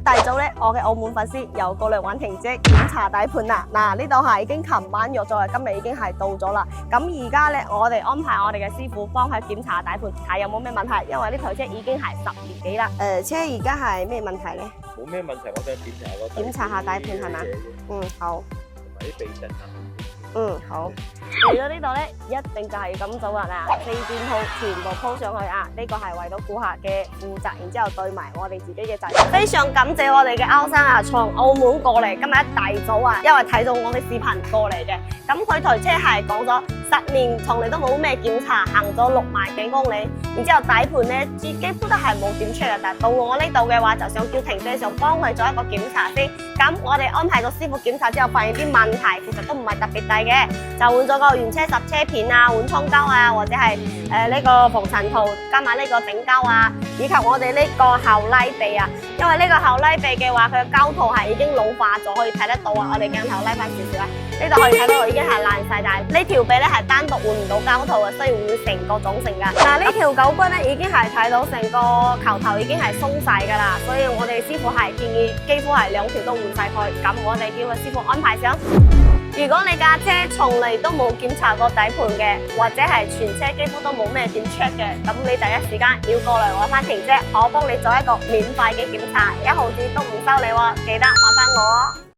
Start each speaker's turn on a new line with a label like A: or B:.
A: 大早咧，我嘅澳門粉絲又過嚟玩停車檢查底盤啦。嗱，呢度係已經琴晚約咗，今日已經係到咗啦。咁而家咧，我哋安排我哋嘅師傅幫佢檢查底盤，睇有冇咩問題。因為呢台車已經係10年幾啦。車而家係咩問題咧？
B: 冇咩問題，我想檢查下
A: 底盤係嘛？好。
B: 同埋啲避震啊。
A: 好。嚟到呢度咧，一定就係咁做啦嗱，4件套全部鋪上去啊！呢個係為到顧客嘅負責，然之後對埋我哋自己嘅責任。非常感謝我哋嘅歐生啊，從澳門過嚟，今日一大早啊，因為睇到我哋視頻過嚟嘅。咁佢台車係講咗10年從嚟都冇咩檢查，行咗6萬幾公里，然之後底盤咧幾乎都係冇點出嘅。但係到我呢度嘅話，就想叫停車場幫佢做一個檢查先。咁我哋安排咗師傅檢查之後，發現啲問題其實都唔係特別大嘅，就換咗個原車十車片啊，換倉膠啊，或者係呢個防塵塗加埋呢個整膠啊，以及我哋呢個後拉臂啊，因為呢個後拉臂嘅話，佢嘅膠套係已經老化咗，可以睇得到啊。我哋鏡頭拉翻少少啊，呢度可以睇到已經係爛晒，但係呢條臂咧係單獨換唔到膠套啊，需要換成個總成噶。嗱，呢條狗骨咧已經係睇到成個球頭已經係鬆晒噶啦，所以我哋師傅係建議幾乎係2條都換晒佢。咁我哋叫個師傅安排上。如果你架車從嚟都冇檢查過底盤嘅，或者係全車幾乎都冇咩點 check 嘅，咁你第一時間要過嚟我翻停車，我幫你做一個免費嘅檢查，1毫子都唔收你喎，記得還翻我哦。